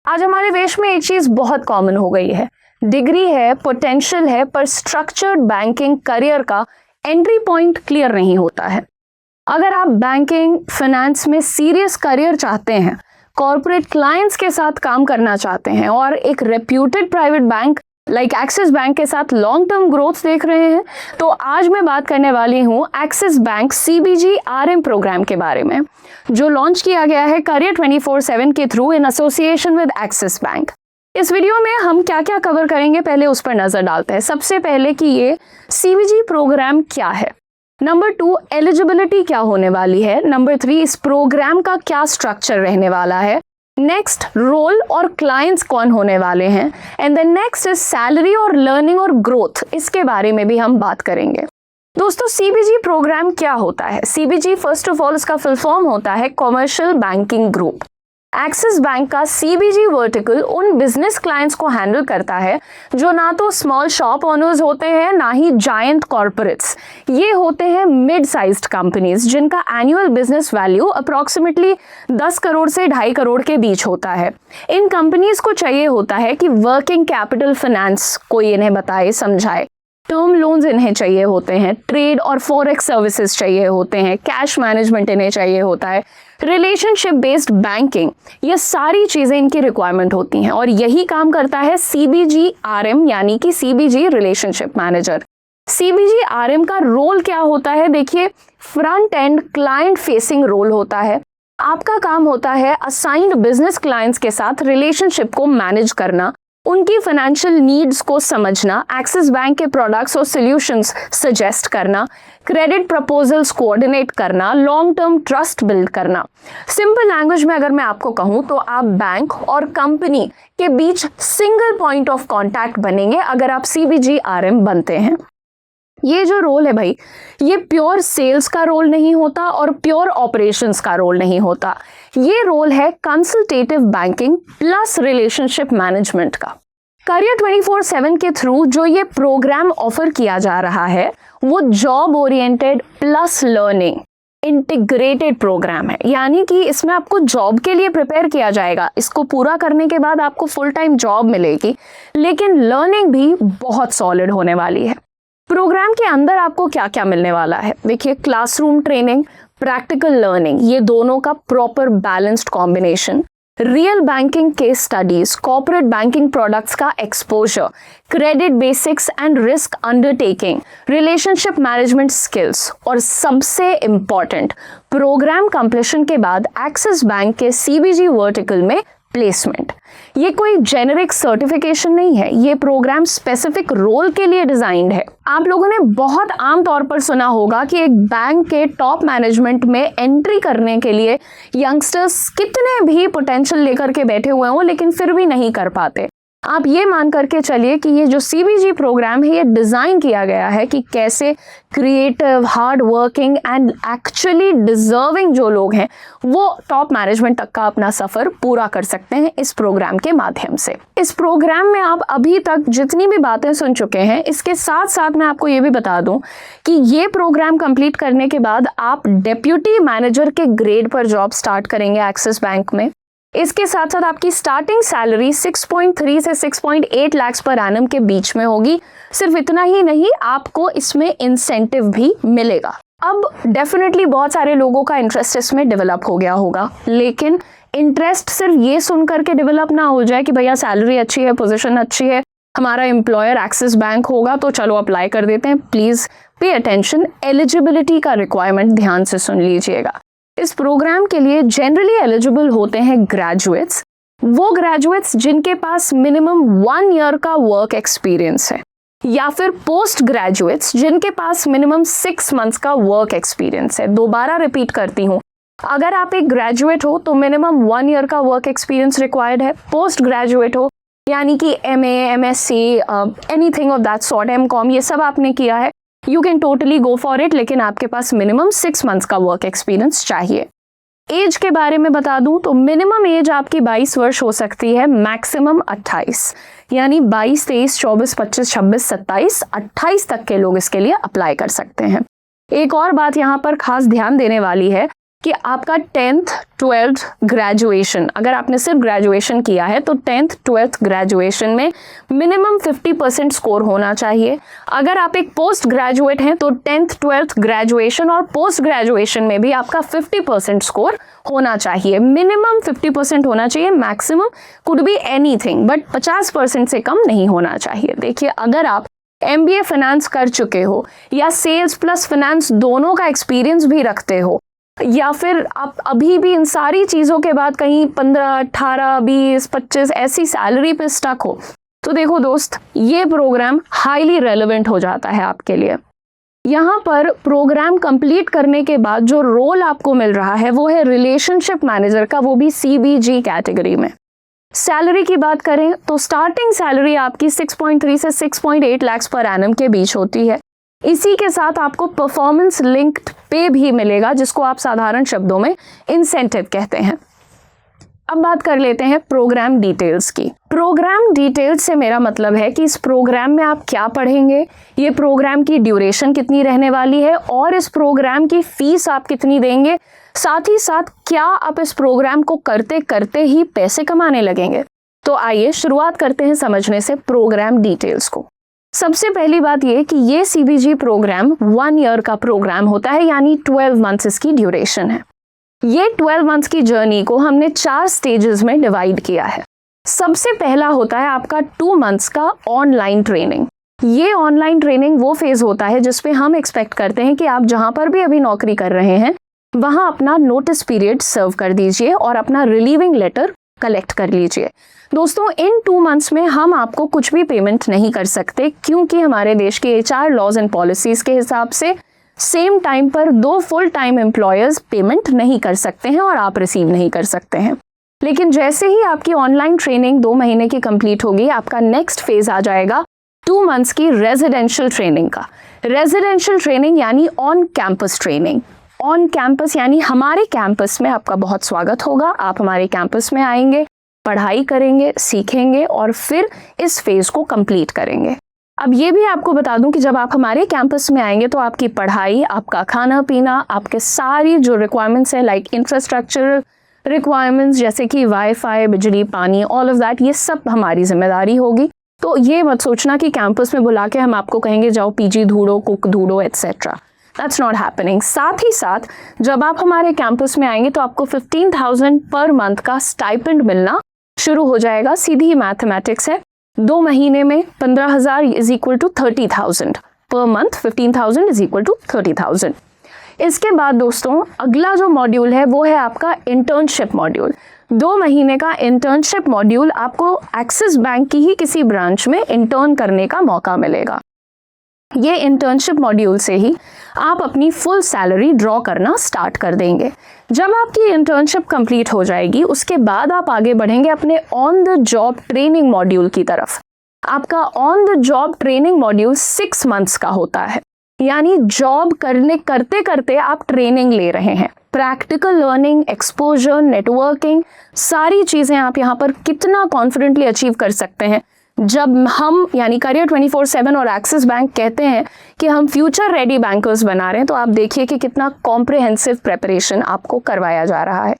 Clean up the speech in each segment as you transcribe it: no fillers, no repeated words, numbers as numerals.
आज हमारे देश में एक चीज बहुत कॉमन हो गई है, डिग्री है, पोटेंशियल है, पर स्ट्रक्चर्ड बैंकिंग करियर का एंट्री पॉइंट क्लियर नहीं होता है। अगर आप बैंकिंग फाइनेंस में सीरियस करियर चाहते हैं, कॉर्पोरेट क्लाइंट्स के साथ काम करना चाहते हैं और एक reputed private bank like axis bank के साथ लॉन्ग टर्म ग्रोथ देख रहे हैं, तो आज मैं बात करने वाली हूं Axis bank CBG RM program के बारे में, जो लॉन्च किया गया है करियर 24/7 के through in association with Axis bank. इस वीडियो में हम क्या क्या कवर करेंगे, पहले उस पर नजर डालते हैं। सबसे पहले कि ये CBG प्रोग्राम क्या है, नंबर 2 एलिजिबिलिटी क्या होने वाली है, नंबर 3 इस प्रोग्राम का क्या स्ट्रक्चर रहने वाला है, नेक्स्ट रोल और क्लाइंट्स कौन होने वाले हैं, and then next is salary और लर्निंग और ग्रोथ, इसके बारे में भी हम बात करेंगे। दोस्तों, CBG प्रोग्राम क्या होता है? CBG फर्स्ट ऑफ ऑल इसका फुल फॉर्म होता है commercial banking group. Axis bank का CBG वर्टिकल उन बिजनेस क्लाइंट्स को हैंडल करता है जो ना तो स्मॉल शॉप ओनर्स होते हैं, ना ही जायंट कॉर्पोरेट्स। ये होते हैं मिड साइज्ड कंपनीज जिनका annual business value approximately 10 crore से 2.5 करोड़ के बीच होता है। इन कंपनीज को चाहिए होता है कि वर्किंग कैपिटल फाइनेंस कोई इन्हें बताए समझाए, टर्म लोन्स इन्हें चाहिए होते हैं, ट्रेड और फॉरेक्स सर्विसेज चाहिए होते हैं, कैश मैनेजमेंट इन्हें चाहिए होता है, रिलेशनशिप बेस्ड बैंकिंग, ये सारी चीजें इनकी रिक्वायरमेंट होती हैं और यही काम करता है CBG RM यानी कि CBG relationship manager. CBG RM का रोल क्या होता है? देखिए, front end client facing role होता है। आपका काम होता है असाइंड बिजनेस क्लाइंट्स के साथ रिलेशनशिप को मैनेज करना, उनकी फाइनेंशियल नीड्स को समझना, एक्सिस बैंक के प्रोडक्ट्स और सॉल्यूशंस सजेस्ट करना, क्रेडिट प्रपोजल्स कोऑर्डिनेट करना, लॉन्ग टर्म ट्रस्ट बिल्ड करना। सिंपल लैंग्वेज में अगर मैं आपको कहूं तो आप बैंक और कंपनी के बीच सिंगल पॉइंट ऑफ कांटेक्ट बनेंगे अगर आप CBG RM बनते हैं। ये जो रोल है भाई, ये प्योर सेल्स का रोल नहीं होता और प्योर ऑपरेशंस का रोल नहीं होता। ये रोल है consultative banking plus relationship management का। करियर 24/7 के थ्रू जो ये प्रोग्राम ऑफर किया जा रहा है वो job oriented plus learning integrated program है, यानी कि इसमें आपको जॉब के लिए प्रिपेयर किया जाएगा। इसको पूरा करने के बाद आपको फुल टाइम जॉब मिलेगी, लेकिन लर्निंग भी बहुत सॉलिड होने वाली है। प्रोग्राम के अंदर आपको क्या क्या मिलने वाला है? देखिए, क्लासरूम ट्रेनिंग, प्रैक्टिकल लर्निंग, ये दोनों का proper balanced combination, real banking case studies, corporate banking products का exposure, credit basics and risk undertaking, relationship management skills और सबसे इंपॉर्टेंट, प्रोग्राम कंप्लीशन के बाद एक्सिस बैंक के CBG वर्टिकल में प्लेसमेंट। ये कोई जेनेरिक सर्टिफिकेशन नहीं है, ये प्रोग्राम स्पेसिफिक रोल के लिए डिजाइंड है। आप लोगों ने बहुत आम तौर पर सुना होगा कि एक बैंक के टॉप मैनेजमेंट में एंट्री करने के लिए यंगस्टर्स कितने भी पोटेंशियल लेकर के बैठे हुए हों लेकिन फिर भी नहीं कर पाते। आप ये मान करके चलिए कि ये जो CBG प्रोग्राम है ये डिज़ाइन किया गया है कि कैसे creative, hard working and actually deserving जो लोग हैं वो टॉप मैनेजमेंट तक का अपना सफ़र पूरा कर सकते हैं इस प्रोग्राम के माध्यम से। इस प्रोग्राम में आप अभी तक जितनी भी बातें सुन चुके हैं, इसके साथ साथ मैं आपको ये भी बता दूं कि ये प्रोग्राम कंप्लीट करने के बाद आप डेप्यूटी मैनेजर के ग्रेड पर जॉब स्टार्ट करेंगे एक्सिस बैंक में। इसके साथ साथ आपकी स्टार्टिंग सैलरी 6.3 से 6.8 लाख पर एनम के बीच में होगी। सिर्फ इतना ही नहीं, आपको इसमें इंसेंटिव भी मिलेगा। अब डेफिनेटली बहुत सारे लोगों का इंटरेस्ट इसमें डेवलप हो गया होगा, लेकिन इंटरेस्ट सिर्फ ये सुन करके डेवलप ना हो जाए कि भैया सैलरी अच्छी है, पोजीशन अच्छी है, हमारा एम्प्लॉयर एक्सिस बैंक होगा तो चलो अप्लाई कर देते हैं। प्लीज पे अटेंशन, एलिजिबिलिटी का रिक्वायरमेंट ध्यान से सुन लीजिएगा। इस प्रोग्राम के लिए जनरली एलिजिबल होते हैं ग्रेजुएट्स, वो ग्रेजुएट्स जिनके पास मिनिमम 1 ईयर का वर्क एक्सपीरियंस है, या फिर पोस्ट ग्रेजुएट्स जिनके पास मिनिमम 6 मंथ्स का वर्क एक्सपीरियंस है। दोबारा रिपीट करती हूँ, अगर आप एक ग्रेजुएट हो तो मिनिमम 1 ईयर का वर्क एक्सपीरियंस रिक्वायर्ड है। पोस्ट ग्रेजुएट हो यानी कि MA, MSc, anything of that sort, MCOM, ये सब आपने किया है, you can totally go for it, लेकिन आपके पास मिनिमम 6 मंथ्स का वर्क एक्सपीरियंस चाहिए। एज के बारे में बता दूं तो मिनिमम एज आपकी 22 वर्ष हो सकती है, मैक्सिमम 28, यानी 22, 23, 24, 25, 26, 27, 28 तक के लोग इसके लिए अप्लाई कर सकते हैं। एक और बात यहाँ पर खास ध्यान देने वाली है कि आपका 10th 12th ग्रेजुएशन, अगर आपने सिर्फ ग्रेजुएशन किया है तो 10th 12th ग्रेजुएशन में मिनिमम 50% स्कोर होना चाहिए। अगर आप एक पोस्ट ग्रेजुएट हैं तो 10th 12th ग्रेजुएशन और पोस्ट ग्रेजुएशन में भी आपका 50% स्कोर होना चाहिए। मिनिमम 50% होना चाहिए, maximum could be anything, but 50% से कम नहीं होना चाहिए। देखिए, अगर आप MBA फाइनेंस कर चुके हो या सेल्स प्लस फाइनेंस दोनों का एक्सपीरियंस भी रखते हो, या फिर आप अभी भी इन सारी चीज़ों के बाद कहीं 15, 18, 20, 25 ऐसी सैलरी पे स्टक हो, तो देखो दोस्त, ये प्रोग्राम हाईली रेलेवेंट हो जाता है आपके लिए। यहाँ पर प्रोग्राम कंप्लीट करने के बाद जो रोल आपको मिल रहा है वो है रिलेशनशिप मैनेजर का, वो भी CBG कैटेगरी में। सैलरी की बात करें तो स्टार्टिंग सैलरी आपकी 6.3 से 6.8 लाख पर एनम के बीच होती है। इसी के साथ आपको परफॉर्मेंस लिंक्ड पे भी मिलेगा, जिसको आप साधारण शब्दों में इंसेंटिव कहते हैं। अब बात कर लेते हैं प्रोग्राम डिटेल्स की। प्रोग्राम डिटेल्स से मेरा मतलब है कि इस प्रोग्राम में आप क्या पढ़ेंगे, ये प्रोग्राम की ड्यूरेशन कितनी रहने वाली है और इस प्रोग्राम की फीस आप कितनी देंगे, साथ ही साथ क्या आप इस प्रोग्राम को करते करते ही पैसे कमाने लगेंगे। तो आइए शुरुआत करते हैं समझने से प्रोग्राम डिटेल्स को। सबसे पहली बात ये कि ये CBG प्रोग्राम 1 ईयर का प्रोग्राम होता है, यानी 12 मंथ्स इसकी ड्यूरेशन है। ये 12 मंथ्स की जर्नी को हमने 4 स्टेजेस में डिवाइड किया है। सबसे पहला होता है आपका 2 मंथ्स का ऑनलाइन ट्रेनिंग। ये ऑनलाइन ट्रेनिंग वो फेज होता है जिसपे हम एक्सपेक्ट करते हैं कि आप जहां पर भी अभी नौकरी कर रहे हैं वहां अपना नोटिस पीरियड सर्व कर दीजिए और अपना रिलीविंग लेटर कलेक्ट कर लीजिए। दोस्तों, इन 2 मंथ्स में हम आपको कुछ भी पेमेंट नहीं कर सकते, क्योंकि हमारे देश के HR लॉज एंड पॉलिसीज के हिसाब से सेम टाइम पर 2 फुल टाइम एम्प्लॉयर्स पेमेंट नहीं कर सकते हैं और आप रिसीव नहीं कर सकते हैं। लेकिन जैसे ही आपकी ऑनलाइन ट्रेनिंग 2 महीने की कंप्लीट होगी, आपका नेक्स्ट फेज आ जाएगा 2 मंथ्स की रेजिडेंशियल ट्रेनिंग का। रेजिडेंशियल ट्रेनिंग यानी on campus training. On campus यानी हमारे कैंपस में आपका बहुत स्वागत होगा, आप हमारे कैंपस में आएंगे, पढ़ाई करेंगे, सीखेंगे और फिर इस फेज को कंप्लीट करेंगे। अब ये भी आपको बता दूं कि जब आप हमारे कैंपस में आएंगे तो आपकी पढ़ाई, आपका खाना पीना, आपके सारी जो रिक्वायरमेंट्स है लाइक इंफ्रास्ट्रक्चर रिक्वायरमेंट्स जैसे कि वाईफाई, बिजली, पानी, ऑल ऑफ दैट, ये सब हमारी जिम्मेदारी होगी। तो ये मत सोचना कि कैंपस में बुला के हम आपको कहेंगे जाओ PG ढूंढो, कुक ढूंढो, एटसेट्रा। That's not happening. साथ ही साथ जब आप हमारे कैंपस में आएंगे तो आपको 15,000 पर मंथ का स्टाइपेंड मिलना शुरू हो जाएगा। सीधी मैथमेटिक्स है, 2 महीने में 15,000 is equal to 30,000 per month. 15,000 is equal to 30,000। इसके बाद दोस्तों अगला जो मॉड्यूल है वो है आपका इंटर्नशिप मॉड्यूल। 2 महीने का इंटर्नशिप मॉड्यूल आपको एक्सिस बैंक की ही किसी ब्रांच में इंटर्न करने का मौका मिलेगा। ये इंटर्नशिप मॉड्यूल से ही आप अपनी फुल सैलरी ड्रॉ करना स्टार्ट कर देंगे। जब आपकी इंटर्नशिप कंप्लीट हो जाएगी उसके बाद आप आगे बढ़ेंगे अपने on the job training module की तरफ। आपका on the job training module 6 months का होता है, यानी जॉब करते करते आप ट्रेनिंग ले रहे हैं। प्रैक्टिकल लर्निंग, एक्सपोजर, नेटवर्किंग, सारी चीज़ें आप यहाँ पर कितना कॉन्फिडेंटली अचीव कर सकते हैं। जब हम यानी करियर 24/7 और एक्सिस बैंक कहते हैं कि हम फ्यूचर रेडी बैंकर्स बना रहे हैं, तो आप देखिए कि कितना कॉम्प्रिहेंसिव प्रेपरेशन आपको करवाया जा रहा है।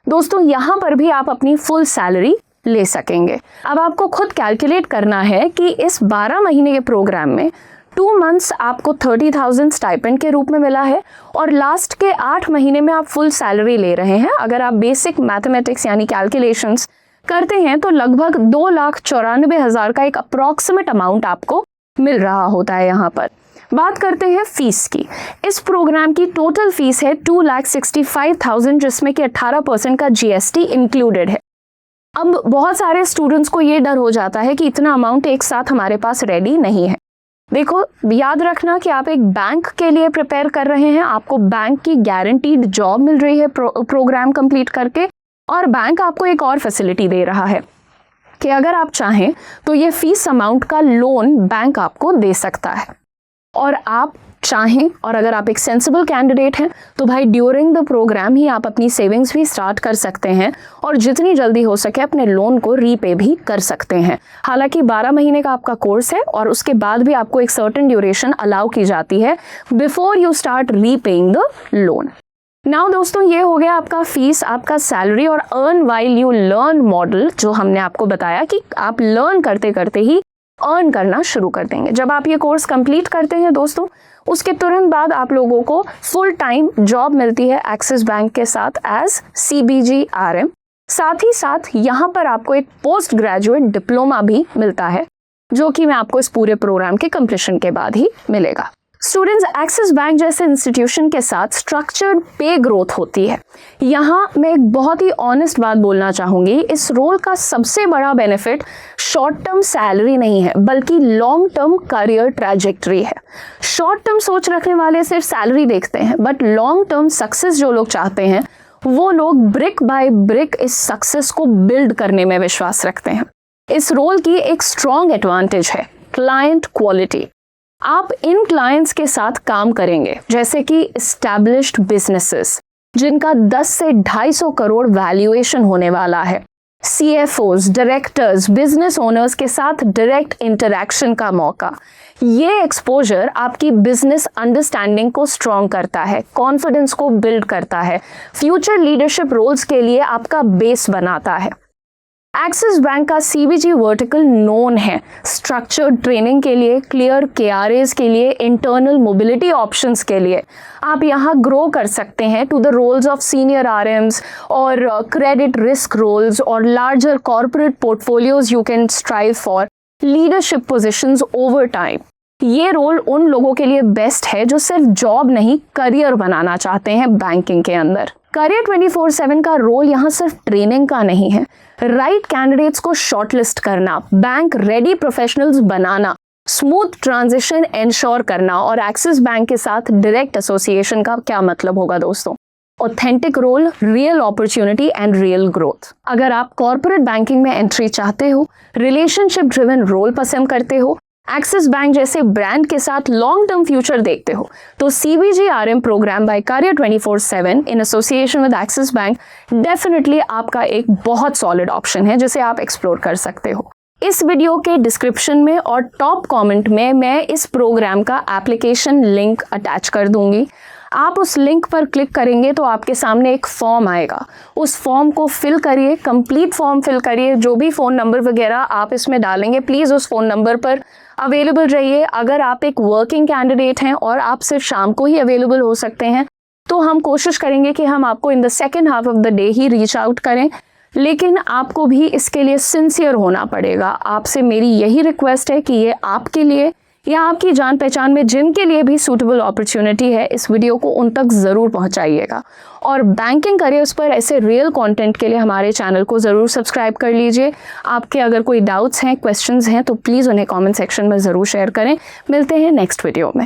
दोस्तों, यहाँ पर भी आप अपनी फुल सैलरी ले सकेंगे। अब आपको खुद कैलकुलेट करना है कि इस 12 महीने के प्रोग्राम में 2 मंथ्स आपको 30,000 स्टाइपेंड के रूप में मिला है और लास्ट के 8 महीने में आप फुल सैलरी ले रहे हैं। अगर आप बेसिक मैथमेटिक्स यानी कैलकुलेशंस करते हैं तो लगभग 2,94,000 का एक अप्रॉक्सीमेट अमाउंट आपको मिल रहा होता है। यहाँ पर बात करते हैं फीस की। इस प्रोग्राम की टोटल फीस है 2,65,000, जिसमें कि 18% का GST इंक्लूडेड है। अब बहुत सारे स्टूडेंट्स को ये डर हो जाता है कि इतना अमाउंट एक साथ हमारे पास रेडी नहीं है। देखो, याद रखना कि आप एक बैंक के लिए प्रिपेयर कर रहे हैं, आपको बैंक की गारंटीड जॉब मिल रही है प्रोग्राम कंप्लीट करके, और बैंक आपको एक और फैसिलिटी दे रहा है कि अगर आप चाहें तो ये फीस अमाउंट का लोन बैंक आपको दे सकता है। और आप चाहें और अगर आप एक सेंसिबल कैंडिडेट हैं तो भाई ड्यूरिंग द प्रोग्राम ही आप अपनी सेविंग्स भी स्टार्ट कर सकते हैं और जितनी जल्दी हो सके अपने लोन को रीपे भी कर सकते हैं। हालांकि 12 महीने का आपका कोर्स है और उसके बाद भी आपको एक सर्टेन ड्यूरेशन अलाउ की जाती है before you start repaying the loan. Now दोस्तों, ये हो गया आपका फीस, आपका सैलरी और earn while you learn model, जो हमने आपको बताया कि आप लर्न करते करते ही अर्न करना शुरू कर देंगे। जब आप ये कोर्स कंप्लीट करते हैं दोस्तों, उसके तुरंत बाद आप लोगों को फुल टाइम जॉब मिलती है एक्सिस बैंक के साथ एज CBG-RM। साथ ही साथ यहाँ पर आपको एक पोस्ट ग्रेजुएट डिप्लोमा भी मिलता है, जो कि मैं आपको इस पूरे प्रोग्राम के कंप्लीशन के बाद ही मिलेगा। स्टूडेंट्स, एक्सिस बैंक जैसे इंस्टीट्यूशन के साथ स्ट्रक्चर्ड पे ग्रोथ होती है। यहाँ मैं एक बहुत ही ऑनेस्ट बात बोलना चाहूँगी, इस रोल का सबसे बड़ा बेनिफिट शॉर्ट टर्म सैलरी नहीं है, बल्कि लॉन्ग टर्म करियर ट्रैजेक्टरी है। शॉर्ट टर्म सोच रखने वाले सिर्फ सैलरी देखते हैं, बट लॉन्ग टर्म सक्सेस जो लोग चाहते हैं, वो लोग ब्रिक बाय ब्रिक इस सक्सेस को बिल्ड करने में विश्वास रखते हैं। इस रोल की एक स्ट्रॉन्ग एडवांटेज है क्लाइंट क्वालिटी। आप इन क्लाइंट्स के साथ काम करेंगे, जैसे कि एस्टैब्लिश्ड बिजनेसेस जिनका 10 से 250 करोड़ वैल्यूएशन होने वाला है, CFOs, डायरेक्टर्स, बिजनेस ओनर्स के साथ डायरेक्ट इंटरैक्शन का मौका। ये एक्सपोजर आपकी बिजनेस अंडरस्टैंडिंग को स्ट्रॉन्ग करता है, कॉन्फिडेंस को बिल्ड करता है, फ्यूचर लीडरशिप रोल्स के लिए आपका बेस बनाता है। एक्सिस बैंक का CBG वर्टिकल नोन है स्ट्रक्चर्ड ट्रेनिंग के लिए, क्लियर KRAs के लिए, इंटरनल मोबिलिटी ऑप्शंस के लिए। आप यहाँ ग्रो कर सकते हैं to the roles of senior RMs और क्रेडिट रिस्क रोल्स और larger corporate portfolios you can strive for leadership positions over time. ये रोल उन लोगों के लिए बेस्ट है जो सिर्फ जॉब नहीं, करियर बनाना चाहते हैं बैंकिंग के अंदर। करियर 24/7 का रोल यहाँ सिर्फ ट्रेनिंग का नहीं है, राइट कैंडिडेट्स को शॉर्टलिस्ट करना, बैंक रेडी प्रोफेशनल्स बनाना, स्मूथ ट्रांजिशन एंश्योर करना और एक्सिस बैंक के साथ डायरेक्ट एसोसिएशन का क्या मतलब होगा दोस्तों? Authentic role, real opportunity and real growth. अगर आप कॉर्पोरेट बैंकिंग में एंट्री चाहते हो, रिलेशनशिप ड्रिवन रोल पसंद करते हो, एक्सिस बैंक जैसे ब्रांड के साथ लॉन्ग टर्म फ्यूचर देखते हो, तो CBG-RM program by career 24/7 in association with Axis bank definitely आपका एक बहुत सॉलिड ऑप्शन है, जिसे आप एक्सप्लोर कर सकते हो। इस वीडियो के डिस्क्रिप्शन में और टॉप कमेंट में मैं इस प्रोग्राम का एप्लीकेशन लिंक अटैच कर दूंगी। आप उस लिंक पर क्लिक करेंगे तो आपके सामने एक फॉर्म आएगा, उस फॉर्म को फिल करिए, कंप्लीट फॉर्म फिल करिए। जो भी फ़ोन नंबर वगैरह आप इसमें डालेंगे, प्लीज़ उस फ़ोन नंबर पर अवेलेबल रहिए। अगर आप एक वर्किंग कैंडिडेट हैं और आप सिर्फ शाम को ही अवेलेबल हो सकते हैं, तो हम कोशिश करेंगे कि हम आपको in the second half of the day he reach out करें, लेकिन आपको भी इसके लिए सिंसियर होना पड़ेगा। आपसे मेरी यही रिक्वेस्ट है कि ये आपके लिए या आपकी जान पहचान में जिनके लिए भी सूटेबल अपॉर्चुनिटी है, इस वीडियो को उन तक ज़रूर पहुंचाइएगा। और बैंकिंग करियर्स पर ऐसे रियल कंटेंट के लिए हमारे चैनल को ज़रूर सब्सक्राइब कर लीजिए। आपके अगर कोई डाउट्स हैं, क्वेश्चंस हैं, तो प्लीज़ उन्हें कमेंट सेक्शन में ज़रूर शेयर करें। मिलते हैं नेक्स्ट वीडियो में।